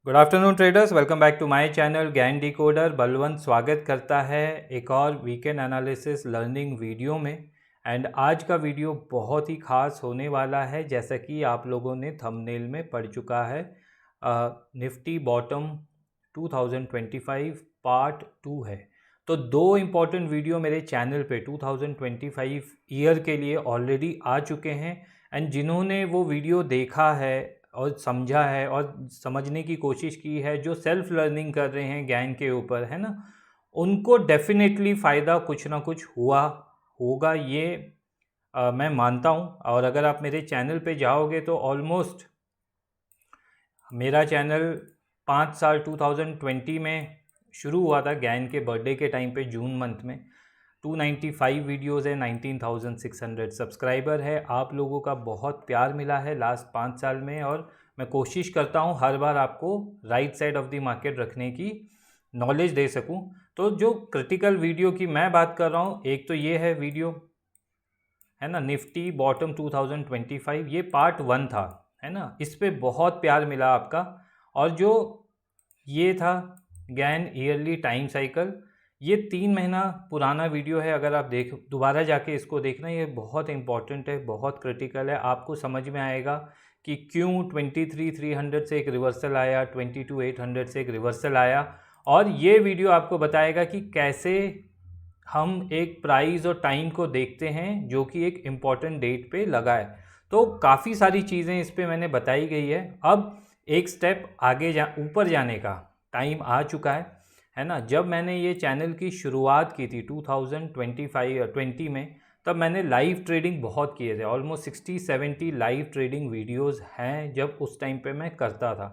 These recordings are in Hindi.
Good afternoon traders, welcome back to my channel Gyan decoder. Balwant स्वागत करता है एक और वीकेंड एनालिसिस लर्निंग वीडियो में। एंड आज का वीडियो बहुत ही खास होने वाला है, जैसा कि आप लोगों ने थंबनेल में पढ़ चुका है। निफ्टी बॉटम 2025 पार्ट 2 है। तो दो इम्पॉर्टेंट वीडियो मेरे चैनल पे 2025 ईयर के लिए ऑलरेडी आ चुके हैं। एंड जिन्होंने वो वीडियो देखा है और समझा है और समझने की कोशिश की है, जो सेल्फ लर्निंग कर रहे हैं ज्ञान के ऊपर, है ना, उनको डेफिनेटली फ़ायदा कुछ ना कुछ हुआ होगा, ये मैं मानता हूँ। और अगर आप मेरे चैनल पे जाओगे तो ऑलमोस्ट मेरा चैनल 5 साल 2020 में शुरू हुआ था, ज्ञान के बर्थडे के टाइम पे जून मंथ में। 295 वीडियोज़ है, 19,600 सब्सक्राइबर है। आप लोगों का बहुत प्यार मिला है लास्ट 5 साल में, और मैं कोशिश करता हूँ हर बार आपको right side of the market रखने की नॉलेज दे सकूँ। तो जो क्रिटिकल वीडियो की मैं बात कर रहा हूँ, एक तो ये है वीडियो, है ना, निफ्टी बॉटम 2025, ये पार्ट 1 था, है ना। इस पे बहुत प्यार मिला आपका। और जो ये था ज्ञान ईयरली टाइम साइकिल, ये 3 महीना पुराना वीडियो है। अगर आप दोबारा जाके इसको देखना, ये बहुत इंपॉर्टेंट है, बहुत क्रिटिकल है। आपको समझ में आएगा कि क्यों 23,300 से एक रिवर्सल आया, 22,800 से एक रिवर्सल आया। और ये वीडियो आपको बताएगा कि कैसे हम एक प्राइस और टाइम को देखते हैं जो कि एक इम्पॉर्टेंट डेट पे लगा है। तो काफ़ी सारी चीज़ें इस पे मैंने बताई गई है। अब एक स्टेप आगे ऊपर जाने का टाइम आ चुका है ना। जब मैंने ये चैनल की शुरुआत की थी 2020 में, तब मैंने लाइव ट्रेडिंग बहुत किए थे। ऑलमोस्ट 60-70 लाइव ट्रेडिंग वीडियोस हैं जब उस टाइम पे मैं करता था।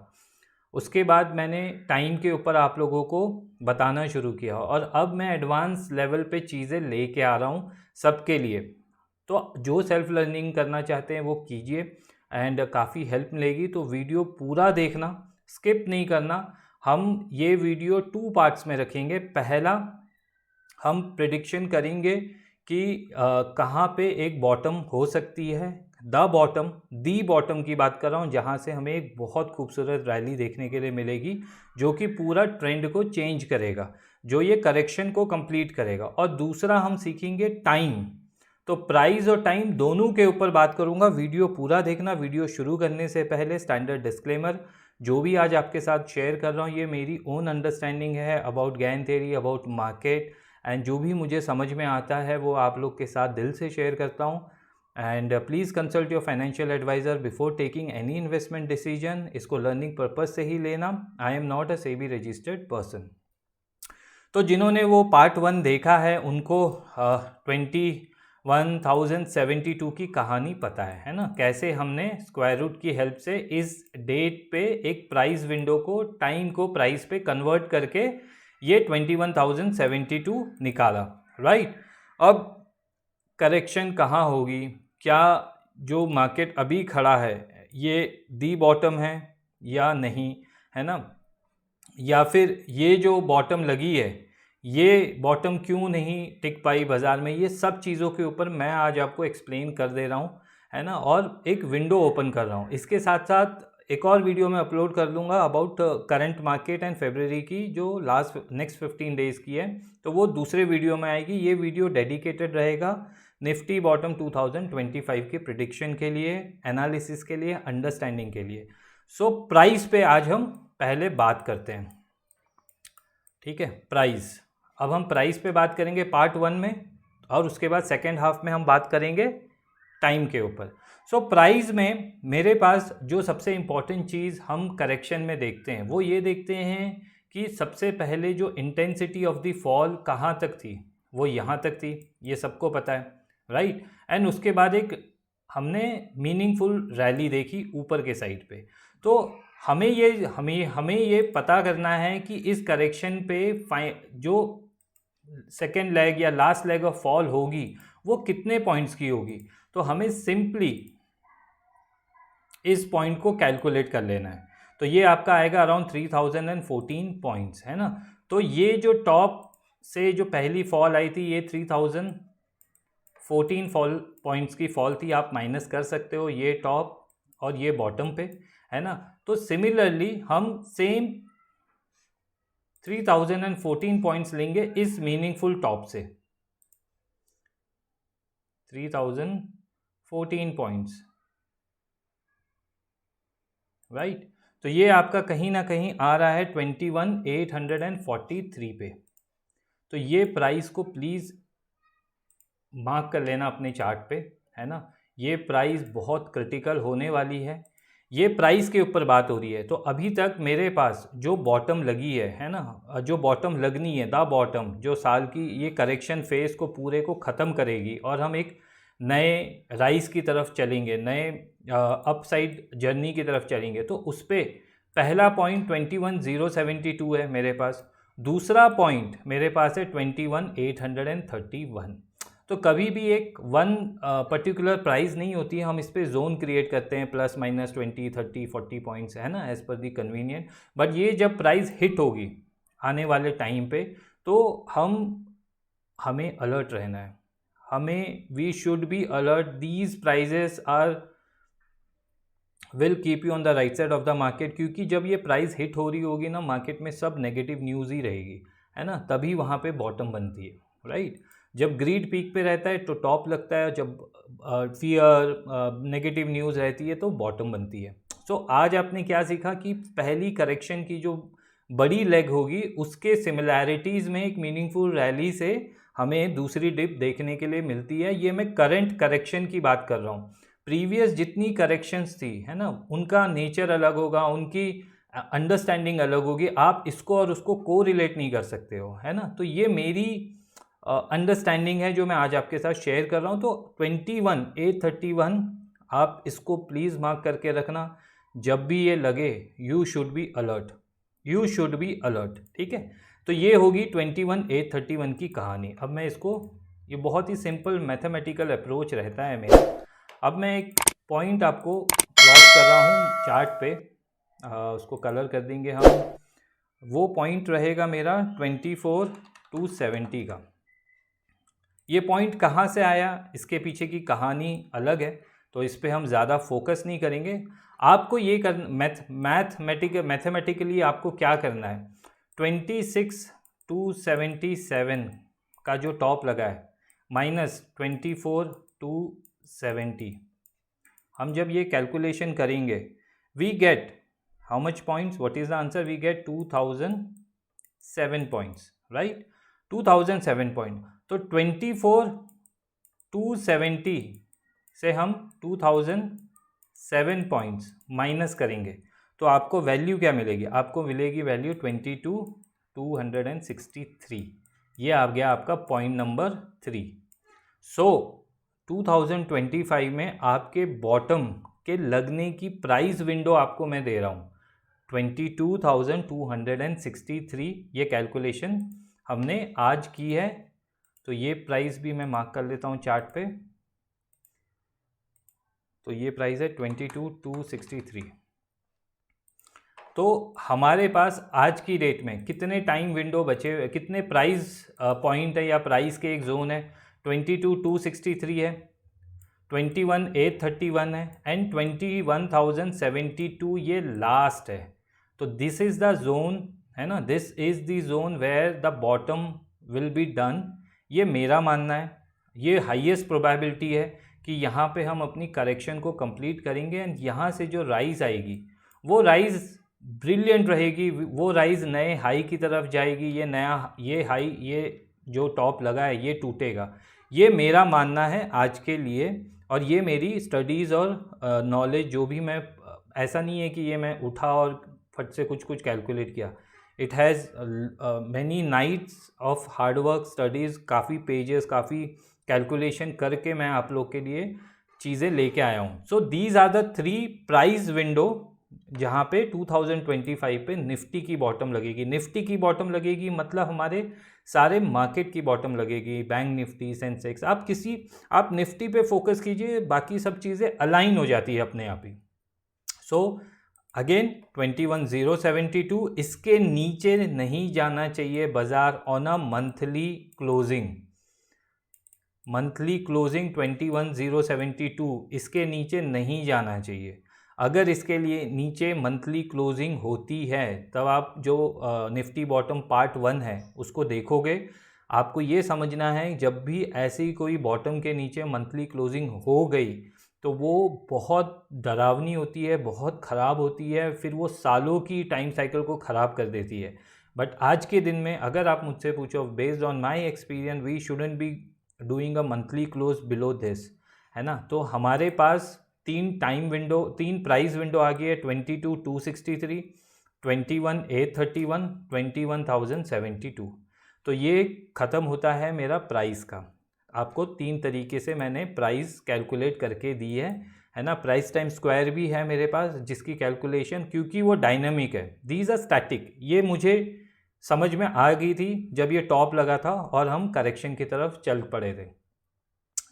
उसके बाद मैंने टाइम के ऊपर आप लोगों को बताना शुरू किया, और अब मैं एडवांस लेवल पे चीज़ें लेके आ रहा हूँ सबके लिए। तो जो सेल्फ लर्निंग करना चाहते हैं वो कीजिए, एंड काफ़ी हेल्प मिलेगी। तो वीडियो पूरा देखना, स्किप नहीं करना। हम ये वीडियो 2 पार्ट्स में रखेंगे। पहला, हम प्रिडिक्शन करेंगे कि कहाँ पे एक बॉटम हो सकती है, दी बॉटम की बात कर रहा हूँ, जहाँ से हमें एक बहुत खूबसूरत रैली देखने के लिए मिलेगी, जो कि पूरा ट्रेंड को चेंज करेगा, जो ये करेक्शन को कंप्लीट करेगा। और दूसरा, हम सीखेंगे टाइम। तो प्राइस और टाइम दोनों के ऊपर बात करूंगा। वीडियो पूरा देखना। वीडियो शुरू करने से पहले स्टैंडर्ड डिस्क्लेमर, जो भी आज आपके साथ शेयर कर रहा हूँ ये मेरी ओन अंडरस्टैंडिंग है अबाउट ज्ञान थ्योरी, अबाउट मार्केट, एंड जो भी मुझे समझ में आता है वो आप लोग के साथ दिल से शेयर करता हूँ। And please consult your financial advisor before taking any investment decision. इसको लर्निंग पर्पज़ से ही लेना। I am not a SEBI registered person. तो जिन्होंने वो पार्ट 1 देखा है उनको 21,072 की कहानी पता है ना, कैसे हमने स्क्वायर रूट की हेल्प से इस डेट पे एक प्राइस विंडो को, टाइम को प्राइस पे कन्वर्ट करके ये 21,072 निकाला, राइट। अब करेक्शन कहाँ होगी, क्या जो मार्केट अभी खड़ा है ये दी बॉटम है या नहीं, है ना, या फिर ये जो बॉटम लगी है ये बॉटम क्यों नहीं टिक पाई बाज़ार में। ये सब चीज़ों के ऊपर मैं आज आपको एक्सप्लेन कर दे रहा हूँ, है ना, और एक विंडो ओपन कर रहा हूँ। इसके साथ साथ एक और वीडियो मैं अपलोड कर दूंगा about current market and February की, जो नेक्स्ट 15 डेज़ की है, तो वो दूसरे वीडियो में आएगी। ये वीडियो डेडिकेटेड रहेगा निफ्टी बॉटम 2025 के प्रिडिक्शन के लिए, एनालिसिस के लिए, अंडरस्टैंडिंग के लिए। सो प्राइस पे आज हम पहले बात करते हैं, ठीक है। प्राइस, अब हम प्राइस पे बात करेंगे पार्ट 1 में, और उसके बाद सेकेंड हाफ में हम बात करेंगे टाइम के ऊपर। सो प्राइस में मेरे पास जो सबसे इम्पॉर्टेंट चीज़ हम करेक्शन में देखते हैं वो ये देखते हैं कि सबसे पहले जो इंटेंसिटी ऑफ द फॉल कहाँ तक थी, वो यहाँ तक थी, ये सबको पता है, राइट। एंड उसके बाद एक हमने मीनिंगफुल रैली देखी ऊपर के साइड पे। तो हमें ये पता करना है कि इस करेक्शन पे जो सेकेंड लेग या लास्ट लेग ऑफ फॉल होगी वो कितने पॉइंट्स की होगी। तो हमें सिंपली इस पॉइंट को कैलकुलेट कर लेना है। तो ये आपका आएगा अराउंड 3014 पॉइंट्स, है ना। तो ये जो टॉप से जो पहली फॉल आई थी ये 3014 पॉइंट्स की फॉल थी। आप माइनस कर सकते हो ये टॉप और ये बॉटम पे, है ना। तो सिमिलरली हम सेम 3014 पॉइंट्स लेंगे इस मीनिंगफुल टॉप से, 3014 पॉइंट्स, राइट। तो ये आपका कहीं ना कहीं आ रहा है 21,843 पे। तो ये प्राइस को प्लीज़ मार्क कर लेना अपने चार्ट पे, है ना। ये प्राइस बहुत क्रिटिकल होने वाली है। ये प्राइस के ऊपर बात हो रही है। तो अभी तक मेरे पास जो बॉटम लगी है ना, जो बॉटम लगनी है, द बॉटम, जो साल की ये करेक्शन फेज को पूरे को ख़त्म करेगी और हम एक नए राइज की तरफ चलेंगे, नए अपसाइड जर्नी की तरफ चलेंगे। तो उस पर पहला पॉइंट 21,072 है मेरे पास, दूसरा पॉइंट मेरे पास है 21,831। तो कभी भी एक वन पर्टिकुलर प्राइस नहीं होती है, हम इस पर जोन क्रिएट करते हैं प्लस माइनस 20, 30, 40 पॉइंट्स, है ना, as per the convenient. But ये जब प्राइस हिट होगी आने वाले टाइम पे, तो हमें अलर्ट रहना है, we should be alert. These prices will keep you on the right side of the market, क्योंकि जब ये प्राइस हिट हो रही होगी ना, मार्केट में सब नेगेटिव न्यूज़ ही रहेगी, है ना, तभी वहाँ पे बॉटम बनती है, राइट। जब ग्रीड पीक पे रहता है तो टॉप लगता है, जब फियर नेगेटिव न्यूज़ रहती है तो बॉटम बनती है। सो आज आपने क्या सीखा कि पहली करेक्शन की जो बड़ी लेग होगी उसके सिमिलैरिटीज़ में एक मीनिंगफुल रैली से हमें दूसरी डिप देखने के लिए मिलती है। ये मैं करंट करेक्शन की बात कर रहा हूँ। प्रीवियस जितनी करेक्शंस थी, है ना, उनका नेचर अलग होगा, उनकी अंडरस्टैंडिंग अलग होगी। आप इसको और उसको को रिलेट नहीं कर सकते हो, है ना। तो ये मेरी अंडरस्टैंडिंग है जो मैं आज आपके साथ शेयर कर रहा हूँ। तो 21,831 आप इसको प्लीज़ मार्क करके रखना। जब भी ये लगे you should be alert, you should be alert, ठीक है। तो ये होगी 21,831 की कहानी। अब मैं इसको, ये बहुत ही सिंपल मैथमेटिकल अप्रोच रहता है मेरा। अब मैं एक पॉइंट आपको प्लॉट कर रहा हूँ चार्ट पे, उसको कलर कर देंगे हम। वो पॉइंट रहेगा मेरा 24,270 का। ये पॉइंट कहाँ से आया, इसके पीछे की कहानी अलग है, तो इस पे हम ज़्यादा फोकस नहीं करेंगे। आपको ये कर मैथमेटिकली आपको क्या करना है, 26,277 का जो टॉप लगा है माइनस 24,270, हम जब ये कैलकुलेशन करेंगे we get how much points, what is the answer, we get 2007 points, right, 2007 point. तो 24,270 से हम 2007 पॉइंट्स माइनस करेंगे तो आपको वैल्यू क्या मिलेगी, आपको मिलेगी वैल्यू 22,263। ये आ गया आपका पॉइंट नंबर 3। सो 2025 में आपके बॉटम के लगने की प्राइस विंडो आपको मैं दे रहा हूँ 22,263। ये कैलकुलेशन हमने आज की है। तो ये प्राइस भी मैं मार्क कर लेता हूँ चार्ट पे। तो ये प्राइस है 22,263। तो हमारे पास आज की डेट में कितने टाइम विंडो बचे हुए, कितने प्राइस पॉइंट है या प्राइस के एक जोन है, 22,263 है, 21,831 है एंड 21,072 ये लास्ट है। तो दिस इज़ द जोन, है ना, this is the zone where the bottom will be done. ये मेरा मानना है, ये हाईएस्ट प्रोबेबिलिटी है कि यहाँ पे हम अपनी करेक्शन को कंप्लीट करेंगे एंड यहाँ से जो राइज आएगी वो राइज ब्रिलियंट रहेगी, वो राइज नए हाई की तरफ जाएगी। ये नया, ये हाई, ये जो टॉप लगा है ये टूटेगा। ये मेरा मानना है आज के लिए, और ये मेरी स्टडीज़ और नॉलेज जो भी मैं, ऐसा नहीं है कि ये मैं उठा और फट से कुछ कैलकुलेट किया। It has many nights of hard work studies, काफ़ी पेजेस, काफ़ी कैलकुलेशन करके मैं आप लोग के लिए चीज़ें लेके आया हूँ। So these are the 3 price window जहाँ पे 2025 पे निफ्टी की बॉटम लगेगी। निफ्टी की बॉटम लगेगी मतलब हमारे सारे मार्केट की बॉटम लगेगी, बैंक निफ्टी, सेंसेक्स। आप निफ्टी पे फोकस कीजिए, बाकी सब चीज़ें अलाइन हो जाती है अपने आप ही। सो अगेन 21,072, इसके नीचे नहीं जाना चाहिए बाजार on a monthly closing. Monthly closing 21,072, इसके नीचे नहीं जाना चाहिए। अगर इसके लिए नीचे मंथली क्लोजिंग होती है तब आप जो निफ्टी बॉटम पार्ट 1 है उसको देखोगे। आपको ये समझना है जब भी ऐसी कोई बॉटम के नीचे मंथली क्लोजिंग हो गई तो वो बहुत डरावनी होती है, बहुत ख़राब होती है, फिर वो सालों की टाइम साइकिल को ख़राब कर देती है। बट आज के दिन में अगर आप मुझसे पूछो, based on my experience, we shouldn't be doing a monthly close below this, है ना। तो हमारे पास तीन प्राइस विंडो आ गई है, 22,263, 21,831, 21,072। तो ये ख़त्म होता है मेरा प्राइस का। आपको 3 तरीके से मैंने प्राइस कैलकुलेट करके दी है ना। प्राइस टाइम स्क्वायर भी है मेरे पास जिसकी कैलकुलेशन, क्योंकि वो डायनामिक है, दीज आर स्टैटिक। ये मुझे समझ में आ गई थी जब ये टॉप लगा था और हम करेक्शन की तरफ चल पड़े थे।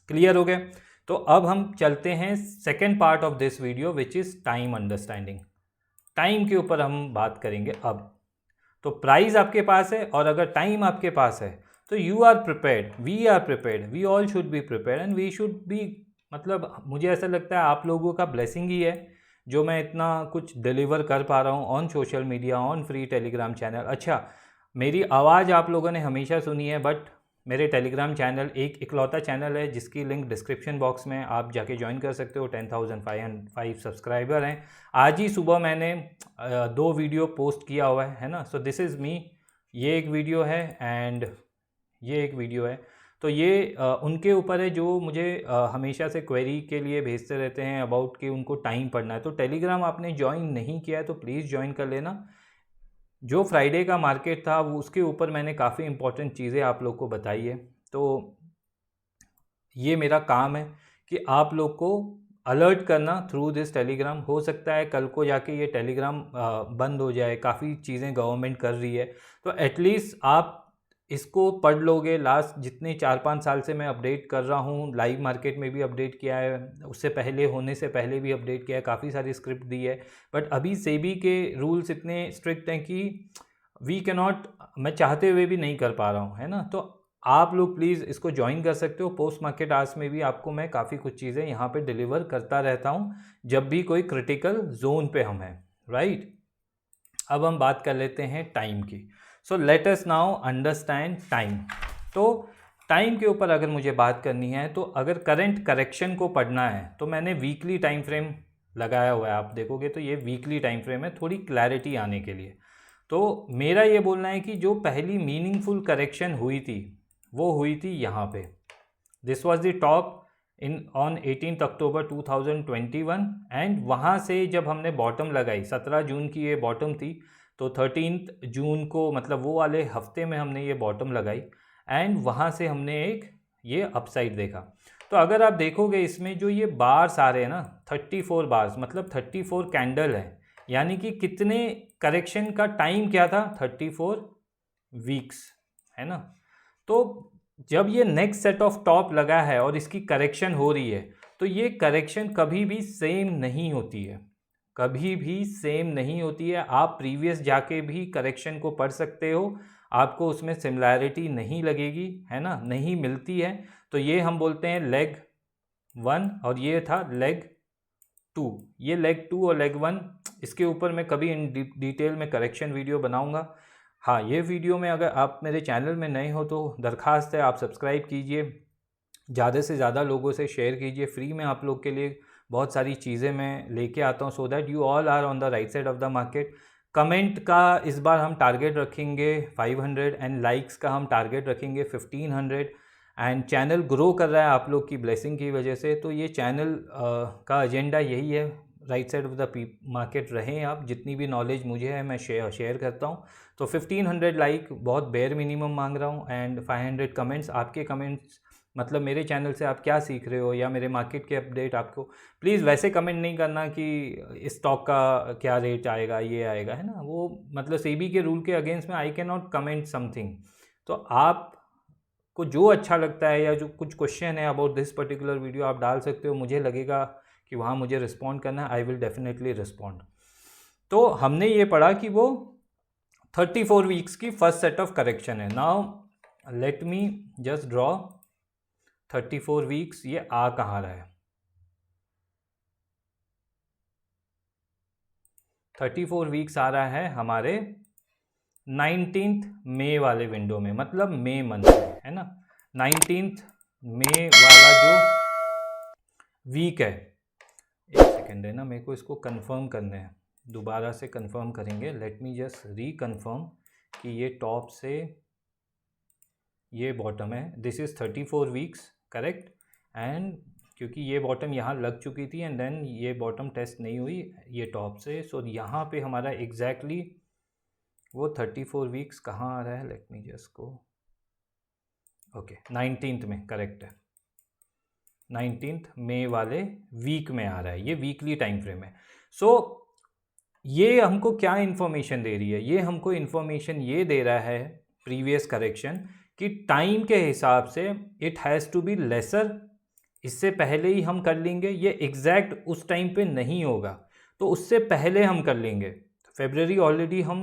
क्लियर हो गया। तो अब हम चलते हैं second part of this video which is time understanding. Time के ऊपर हम बात करेंगे अब। तो प्राइस आपके पास है और अगर टाइम आपके पास है तो you are prepared, we are prepared, we all should be prepared and we should be, मतलब मुझे ऐसा लगता है आप लोगों का ब्लेसिंग ही है जो मैं इतना कुछ डिलीवर कर पा रहा हूँ on social media, on free Telegram channel. अच्छा, मेरी आवाज़ आप लोगों ने हमेशा सुनी है, बट मेरे टेलीग्राम चैनल एक इकलौता चैनल है जिसकी लिंक डिस्क्रिप्शन बॉक्स में आप जाके ज्वाइन कर सकते हो। 10,505 सब्सक्राइबर हैं। आज ही सुबह मैंने 2 वीडियो पोस्ट किया हुआ है ना। सो दिस इज़ मी, ये एक वीडियो है एंड ये एक वीडियो है। तो ये उनके ऊपर है जो मुझे हमेशा से क्वेरी के लिए भेजते रहते हैं अबाउट कि उनको टाइम पढ़ना है। तो टेलीग्राम आपने ज्वाइन नहीं किया है तो प्लीज़ ज्वाइन कर लेना। जो फ्राइडे का मार्केट था वो उसके ऊपर मैंने काफ़ी इंपॉर्टेंट चीज़ें आप लोग को बताई है। तो ये मेरा काम है कि आप लोग को अलर्ट करना थ्रू दिस टेलीग्राम। हो सकता है कल को जाके ये टेलीग्राम बंद हो जाए, काफ़ी चीज़ें गवर्नमेंट कर रही है, तो एटलीस्ट आप इसको पढ़ लोगे। लास्ट जितने 4-5 साल से मैं अपडेट कर रहा हूँ, लाइव मार्केट में भी अपडेट किया है, उससे पहले होने से पहले भी अपडेट किया है, काफ़ी सारी स्क्रिप्ट दी है। बट अभी सेबी के रूल्स इतने स्ट्रिक्ट हैं कि वी कैन नॉट, मैं चाहते हुए भी नहीं कर पा रहा हूँ, है ना। तो आप लोग प्लीज़ इसको ज्वाइन कर सकते हो। पोस्ट मार्केट आवर्स में भी आपको मैं काफ़ी कुछ चीज़ें यहाँ पे डिलीवर करता रहता हूँ जब भी कोई क्रिटिकल जोन पे हम हैं, राइट। अब हम बात कर लेते हैं टाइम की। So let us now understand time. तो टाइम के ऊपर अगर मुझे बात करनी है तो अगर करंट करेक्शन को पढ़ना है तो मैंने वीकली टाइम फ्रेम लगाया हुआ है। आप देखोगे तो ये वीकली टाइम फ्रेम है, थोड़ी क्लैरिटी आने के लिए। तो मेरा ये बोलना है कि जो पहली मीनिंगफुल करेक्शन हुई थी वो हुई थी यहाँ पे। This was the top in on 18 October 2021 and वहाँ से जब हमने बॉटम लगाई, 17 जून की ये बॉटम थी, तो 13 जून को मतलब वो वाले हफ्ते में हमने ये बॉटम लगाई एंड वहाँ से हमने एक ये अपसाइड देखा। तो अगर आप देखोगे इसमें जो ये बार्स आ रहे हैं ना, 34 बार्स मतलब 34 कैंडल है, यानी कि कितने करेक्शन का टाइम क्या था, 34 वीक्स, है ना। तो जब ये नेक्स्ट सेट ऑफ टॉप लगा है और इसकी करेक्शन हो रही है तो ये करेक्शन कभी भी सेम नहीं होती है, कभी भी सेम नहीं होती है। आप प्रीवियस जाके भी करेक्शन को पढ़ सकते हो, आपको उसमें सिमिलैरिटी नहीं लगेगी, है ना, नहीं मिलती है। तो ये हम बोलते हैं लेग 1 और ये था लेग 2। ये लेग 2 और लेग 1, इसके ऊपर मैं कभी इन डिटेल में करेक्शन वीडियो बनाऊंगा। हाँ, ये वीडियो में अगर आप मेरे चैनल में नए हो तो दरख्वास्त है आप सब्सक्राइब कीजिए, ज़्यादा से ज़्यादा लोगों से शेयर कीजिए। फ्री में आप लोग के लिए बहुत सारी चीज़ें मैं लेके आता हूँ so that you all are on the right side of the market. Comment का इस बार हम टारगेट रखेंगे 500 एंड लाइक्स का हम टारगेट रखेंगे 1500 एंड चैनल ग्रो कर रहा है आप लोग की ब्लेसिंग की वजह से। तो ये चैनल का एजेंडा यही है, right side of the market रहें आप। जितनी भी नॉलेज मुझे है मैं शेयर करता हूँ। तो 1500 लाइक बहुत बेयर मिनिमम मांग रहा हूँ एंड 500 कमेंट्स। आपके कमेंट्स मतलब मेरे चैनल से आप क्या सीख रहे हो या मेरे मार्केट के अपडेट आपको, प्लीज़ वैसे कमेंट नहीं करना कि इस स्टॉक का क्या रेट आएगा, ये आएगा, है ना। वो मतलब सेबी के रूल के अगेंस्ट में I can not comment something. तो आपको जो अच्छा लगता है या जो कुछ क्वेश्चन है अबाउट दिस पर्टिकुलर वीडियो आप डाल सकते हो। मुझे लगेगा कि वहाँ मुझे रिस्पॉन्ड करना है, आई विल डेफिनेटली रिस्पॉन्ड। तो हमने ये पढ़ा कि वो 34 वीक्स की फर्स्ट सेट ऑफ करेक्शन है। Now let me just draw 34 weeks, ये आ कहाँ रहा है। 34 वीक्स आ रहा है हमारे 19th मई वाले विंडो में, मतलब मई मंथ में, है ना। 19th मई वाला जो वीक है, एक सेकेंड है ना, मेरे को इसको कंफर्म करना है, दोबारा से कंफर्म करेंगे। लेट मी जस्ट रीकन्फर्म कि ये टॉप से ये बॉटम है, this is 34 weeks correct. And क्योंकि ये बॉटम यहाँ लग चुकी थी एंड देन ये बॉटम टेस्ट नहीं हुई ये टॉप से, सो यहाँ पे हमारा एग्जैक्टली वो 34 वीक्स कहाँ आ रहा है, let me just go, okay 19th में करेक्ट है, 19th मई वाले वीक में आ रहा है, ये वीकली टाइम फ्रेम है। सो ये हमको क्या इन्फॉर्मेशन दे रही है, ये हमको इन्फॉर्मेशन ये दे रहा है प्रीवियस करेक्शन कि टाइम के हिसाब से it has to be lesser, इससे पहले ही हम कर लेंगे, ये एग्जैक्ट उस टाइम पे नहीं होगा तो उससे पहले हम कर लेंगे। फरवरी ऑलरेडी हम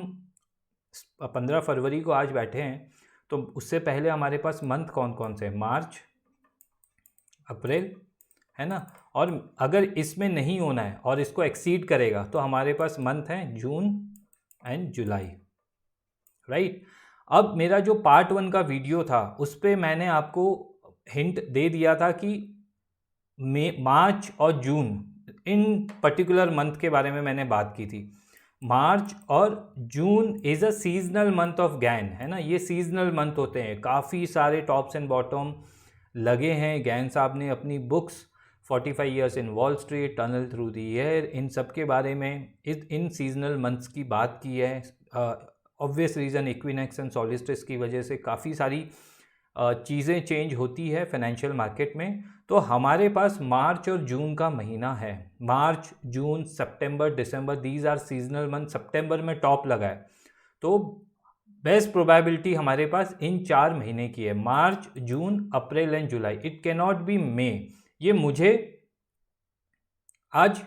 15 फरवरी को आज बैठे हैं, तो उससे पहले हमारे पास मंथ कौन कौन से हैं, मार्च अप्रैल, है ना। और अगर इसमें नहीं होना है और इसको एक्सीड करेगा तो हमारे पास मंथ हैं जून एंड जुलाई, राइट। अब मेरा जो पार्ट 1 का वीडियो था उस पर मैंने आपको हिंट दे दिया था कि मार्च और जून इन पर्टिकुलर मंथ के बारे में मैंने बात की थी। मार्च और June is a seasonal month of Gann, है ना, ये सीजनल मंथ होते हैं, काफ़ी सारे टॉप्स एंड बॉटम लगे हैं। गैन साहब ने अपनी books 45 years in Wall Street, tunnel through the year, इन सब के बारे में इन सीजनल मंथ्स की बात की है। ऑब्वियस रीज़न इक्विनेक्स एंड सॉल्स्टिस की वजह से काफ़ी सारी चीज़ें चेंज होती है फाइनेंशियल मार्केट में। तो हमारे पास मार्च और जून का महीना है, March June September December, these are seasonal month. सितंबर में टॉप लगा है तो बेस्ट प्रोबेबिलिटी हमारे पास इन 4 महीने की है, March June April and July. It can not be May, ये मुझे आज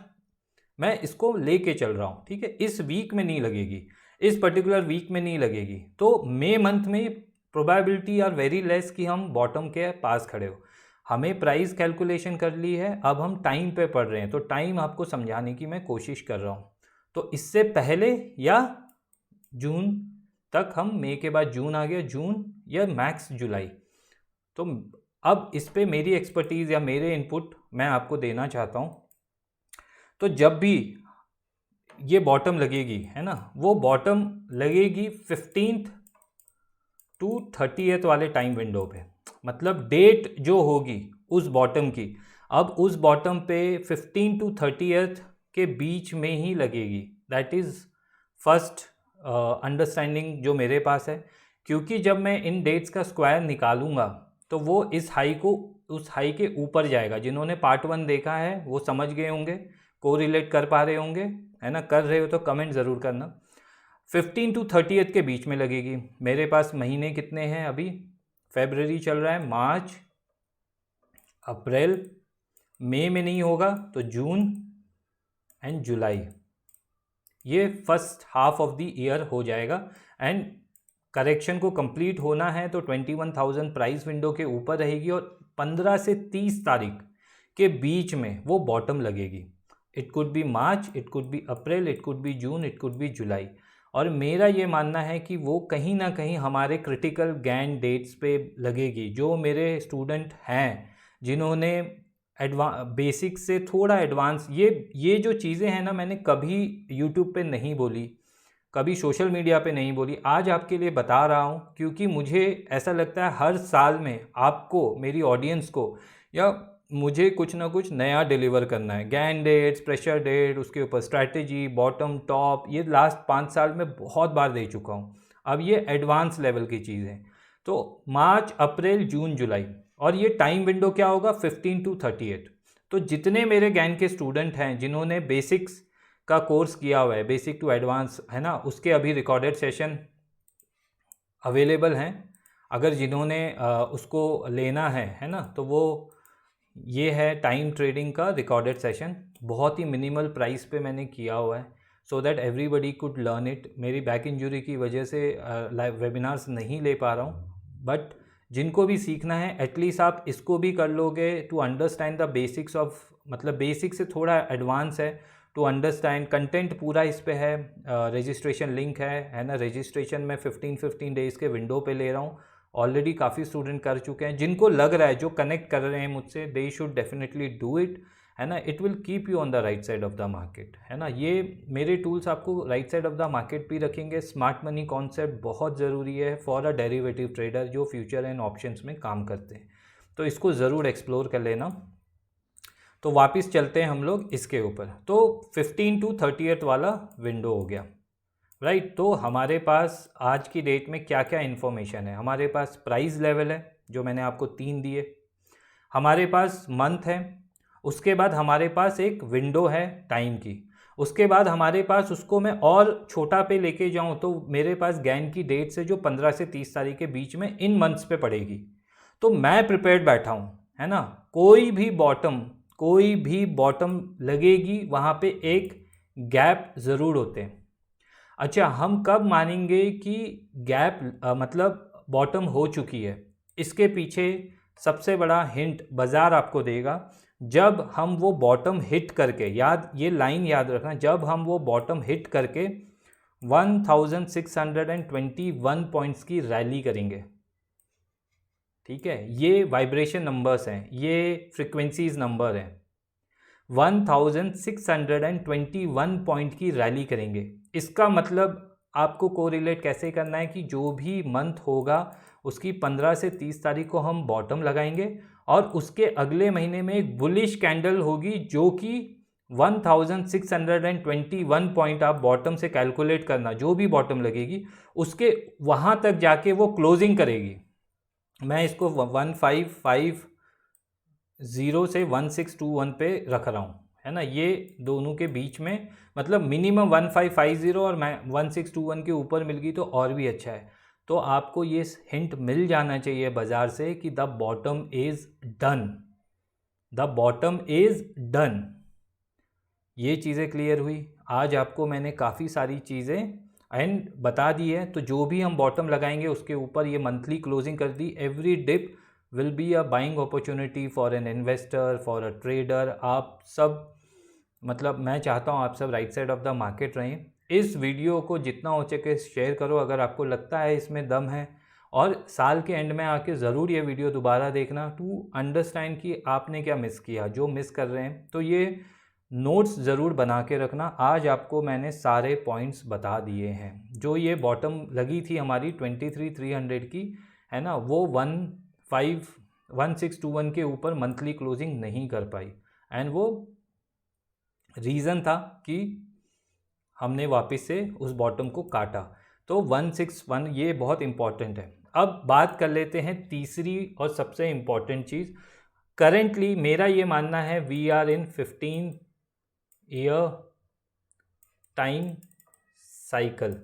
मैं इसको लेके चल रहा हूँ, ठीक है, इस वीक में नहीं लगेगी, इस पर्टिकुलर वीक में नहीं लगेगी। तो मई मंथ में प्रोबेबिलिटी आर वेरी लेस कि हम बॉटम के पास खड़े हो। हमें प्राइस कैलकुलेशन कर ली है, अब हम टाइम पे पढ़ रहे हैं, तो टाइम आपको समझाने की मैं कोशिश कर रहा हूँ। तो इससे पहले या जून तक, हम मई के बाद जून आ गया, जून या मैक्स जुलाई। तो अब इस पे मेरी एक्सपर्टीज़ या मेरे इनपुट मैं आपको देना चाहता हूँ। तो जब भी ये बॉटम लगेगी, है ना, वो बॉटम लगेगी 15th to 30th वाले टाइम विंडो पे, मतलब डेट जो होगी उस बॉटम की, अब उस बॉटम पे 15 to 30th के बीच में ही लगेगी। दैट इज़ फर्स्ट अंडरस्टैंडिंग जो मेरे पास है, क्योंकि जब मैं इन डेट्स का स्क्वायर निकालूंगा तो वो इस हाई को उस हाई के ऊपर जाएगा। जिन्होंने पार्ट 1 देखा है वो समझ गए होंगे, कोरिलेट कर पा रहे होंगे, है ना। कर रहे हो तो कमेंट ज़रूर करना। 15 to 30th के बीच में लगेगी। मेरे पास महीने कितने हैं अभी, फरवरी चल रहा है, मार्च अप्रैल, मई में नहीं होगा तो जून एंड जुलाई, ये first half of the year हो जाएगा। एंड करेक्शन को कंप्लीट होना है तो 21,000 प्राइस विंडो के ऊपर रहेगी और 15 से 30 तारीख के बीच में वो बॉटम लगेगी। It could be March, it could be April, it could be June, it could be July. और मेरा ये मानना है कि वो कहीं ना कहीं हमारे क्रिटिकल गैन डेट्स पे लगेगी। जो मेरे स्टूडेंट हैं जिन्होंने बेसिक से थोड़ा एडवांस, ये जो चीज़ें हैं ना, मैंने कभी यूट्यूब पे नहीं बोली, कभी सोशल मीडिया पे नहीं बोली, आज आपके लिए बता रहा हूँ, क्योंकि मुझे ऐसा लगता है हर साल में आपको, मेरी ऑडियंस को, या मुझे कुछ ना कुछ नया डिलीवर करना है। गैन डेट्स, प्रेशर डेट, उसके ऊपर स्ट्रैटेजी, बॉटम टॉप, ये लास्ट 5 साल में बहुत बार दे चुका हूँ। अब ये एडवांस लेवल की चीज़ है। तो मार्च अप्रैल जून जुलाई, और ये टाइम विंडो क्या होगा, 15 to 30th। तो जितने मेरे गैन के स्टूडेंट हैं जिन्होंने बेसिक्स का कोर्स किया हुआ है, बेसिक टू एडवांस, है ना, उसके अभी रिकॉर्डेड सेशन अवेलेबल हैं। अगर जिन्होंने उसको लेना है ना, तो वो ये है टाइम ट्रेडिंग का रिकॉर्डेड सेशन, बहुत ही मिनिमल प्राइस पे मैंने किया हुआ है, so that everybody could learn it. मेरी बैक इंजरी की वजह से लाइव वेबिनार्स नहीं ले पा रहा हूँ, बट जिनको भी सीखना है एटलीस्ट आप इसको भी कर लोगे to understand the basics of, मतलब बेसिक से थोड़ा एडवांस है टू अंडरस्टैंड। कंटेंट पूरा इस पे है, रजिस्ट्रेशन लिंक है ना। रजिस्ट्रेशन मैं 15 डेज़ के विंडो पे ले रहा हूँ। ऑलरेडी काफ़ी स्टूडेंट कर चुके हैं। जिनको लग रहा है, जो कनेक्ट कर रहे हैं मुझसे, they should definitely do it, है ना। It will keep you on the right side of the market, है ना। ये मेरे टूल्स आपको right side of the market भी रखेंगे। स्मार्ट मनी कॉन्सेप्ट बहुत ज़रूरी है फॉर अ डेरिवेटिव ट्रेडर जो फ्यूचर एंड ऑप्शंस में काम करते हैं, तो इसको ज़रूर एक्सप्लोर कर लेना। तो वापस चलते हैं हम लोग इसके ऊपर। तो 15 to 30th वाला विंडो हो गया, राइट। तो हमारे पास आज की डेट में क्या क्या इन्फॉर्मेशन है। हमारे पास प्राइस लेवल है जो मैंने आपको 3 दिए, हमारे पास मंथ है, उसके बाद हमारे पास एक विंडो है टाइम की, उसके बाद हमारे पास, उसको मैं और छोटा पे लेके जाऊं तो मेरे पास गैन की डेट से जो 15 से 30 तारीख के बीच में इन मंथ्स पे पड़ेगी। तो मैं प्रिपेयर्ड बैठा हूं, है ना। कोई भी बॉटम लगेगी वहाँ पे एक गैप ज़रूर होते हैं। अच्छा, हम कब मानेंगे कि गैप मतलब बॉटम हो चुकी है? इसके पीछे सबसे बड़ा हिंट बाज़ार आपको देगा जब हम वो बॉटम हिट करके, ये लाइन याद रखना, जब हम वो बॉटम हिट करके 1621 पॉइंट्स की रैली करेंगे। ठीक है, ये वाइब्रेशन नंबर्स हैं, ये फ्रिक्वेंसीज नंबर हैं। 1621 पॉइंट की रैली करेंगे। इसका मतलब आपको कोरिलेट कैसे करना है कि जो भी मंथ होगा उसकी 15 से 30 तारीख को हम बॉटम लगाएंगे और उसके अगले महीने में एक बुलिश कैंडल होगी जो कि 1621 पॉइंट आप बॉटम से कैलकुलेट करना, जो भी बॉटम लगेगी उसके वहाँ तक जाके वो क्लोजिंग करेगी। मैं इसको 1550 से 1621 पे रख रहा हूँ, है ना। ये दोनों के बीच में मतलब मिनिमम 1550 और मैं 1621 के ऊपर मिल गई तो और भी अच्छा है। तो आपको ये हिंट मिल जाना चाहिए बाज़ार से कि the bottom is done, the bottom is done. ये चीज़ें क्लियर हुई। आज आपको मैंने काफ़ी सारी चीज़ें एंड बता दी है। तो जो भी हम बॉटम लगाएंगे उसके ऊपर ये मंथली क्लोजिंग कर दी। Every dip will be a buying opportunity for an investor, for a trader. आप सब मतलब मैं चाहता हूँ आप सब right side of the market रहें। इस वीडियो को जितना हो सके शेयर करो अगर आपको लगता है इसमें दम है, और साल के एंड में आके ज़रूर ये वीडियो दोबारा देखना टू अंडरस्टैंड कि आपने क्या मिस किया, जो मिस कर रहे हैं। तो ये नोट्स ज़रूर बना के रखना। आज आपको मैंने सारे पॉइंट्स बता दिए हैं। जो ये बॉटम लगी थी हमारी 23,300 की, है ना, वो 1621 के ऊपर मंथली क्लोजिंग नहीं कर पाई एंड वो रीज़न था कि हमने वापस से उस बॉटम को काटा। तो 161 ये बहुत इम्पॉर्टेंट है। अब बात कर लेते हैं तीसरी और सबसे इम्पॉर्टेंट चीज़। करेंटली मेरा ये मानना है we are in 15 year time cycle.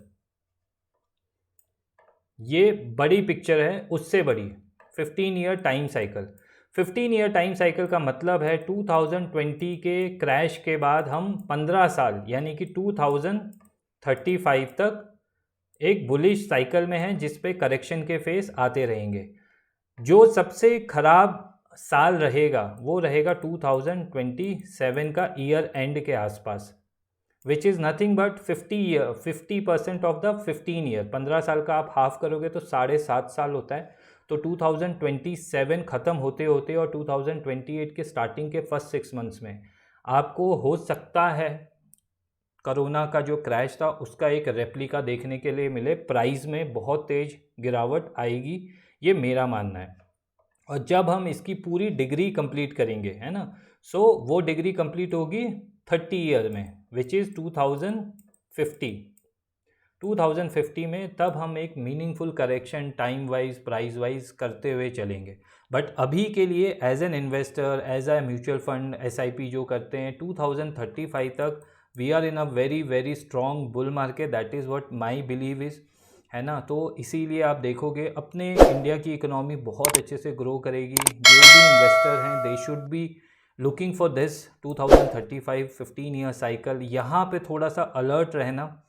ये बड़ी पिक्चर है, उससे बड़ी 15 year time cycle. 15 year time cycle का मतलब है 2020 के क्रैश के बाद हम 15 साल यानी कि 2035 तक एक बुलिश साइकिल में हैं जिस पे करेक्शन के फेस आते रहेंगे। जो सबसे ख़राब साल रहेगा वो रहेगा 2027 का ईयर एंड के आसपास, which is nothing but 50% of the 15 year. 15 साल का आप हाफ करोगे तो 7.5 साल होता है। तो 2027 ख़त्म होते होते और 2028 के स्टार्टिंग के फर्स्ट 6 मंथ्स में आपको हो सकता है कोरोना का जो क्रैश था उसका एक रेप्लिका देखने के लिए मिले। प्राइस में बहुत तेज़ गिरावट आएगी, ये मेरा मानना है। और जब हम इसकी पूरी डिग्री कंप्लीट करेंगे, है ना, सो वो डिग्री कंप्लीट होगी 30 ईयर में, विच इज़ 2050 में। तब हम एक meaningful correction time wise price wise करते हुए चलेंगे। बट अभी के लिए as an investor, as a mutual fund, SIP जो करते हैं 2035 तक we are in a very very strong bull market. That is what my believe is, है ना। तो इसीलिए आप देखोगे अपने इंडिया की इकोनॉमी बहुत अच्छे से ग्रो करेगी। जो भी इन्वेस्टर हैं they should be looking for this 2035 15 year cycle. यहाँ पे थोड़ा सा अलर्ट रहना,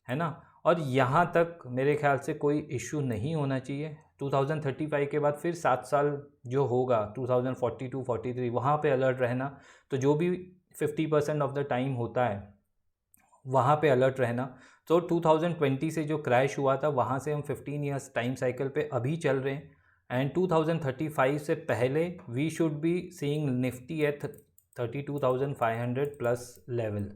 है ना। और यहाँ तक मेरे ख्याल से कोई इशू नहीं होना चाहिए। 2035 के बाद फिर 7 साल जो होगा 2042 43 वहाँ पे अलर्ट रहना। तो जो भी 50% ऑफ द टाइम होता है, वहाँ पे अलर्ट रहना। तो 2020 से जो क्रैश हुआ था वहाँ से हम 15 ईयर्स टाइम साइकिल पे अभी चल रहे हैं, एंड 2035 से पहले we should be seeing Nifty at 32,500 plus level.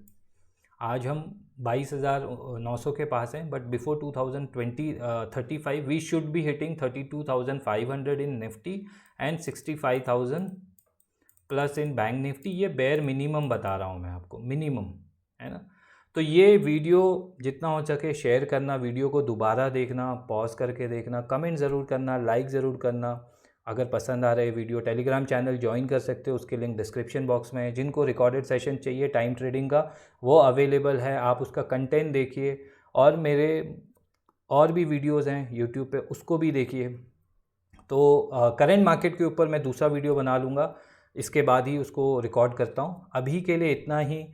आज हम 22,900 के पास हैं, but before 2035 we should be hitting 32,500 in Nifty and 65,000 plus in bank Nifty. ये बेयर मिनिमम बता रहा हूँ मैं आपको, मिनिमम, है ना। तो ये वीडियो जितना हो सके शेयर करना, वीडियो को दोबारा देखना, पॉज करके देखना, कमेंट ज़रूर करना, लाइक ज़रूर करना। अगर पसंद आ रहे वीडियो, टेलीग्राम चैनल ज्वाइन कर सकते हो, उसके लिंक डिस्क्रिप्शन बॉक्स में है। जिनको रिकॉर्डेड सेशन चाहिए टाइम ट्रेडिंग का, वो अवेलेबल है, आप उसका कंटेंट देखिए। और मेरे और भी वीडियोज़ हैं यूट्यूब पे, उसको भी देखिए। तो करंट मार्केट के ऊपर मैं दूसरा वीडियो बना लूँगा, इसके बाद ही उसको रिकॉर्ड करता हूँ। अभी के लिए इतना ही।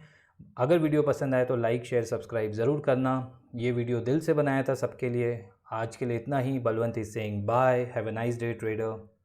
अगर वीडियो पसंद आए तो लाइक शेयर सब्सक्राइब ज़रूर करना। ये वीडियो दिल से बनाया था सबके लिए। आज के लिए इतना ही। Balwant is saying bye, have a nice day trader.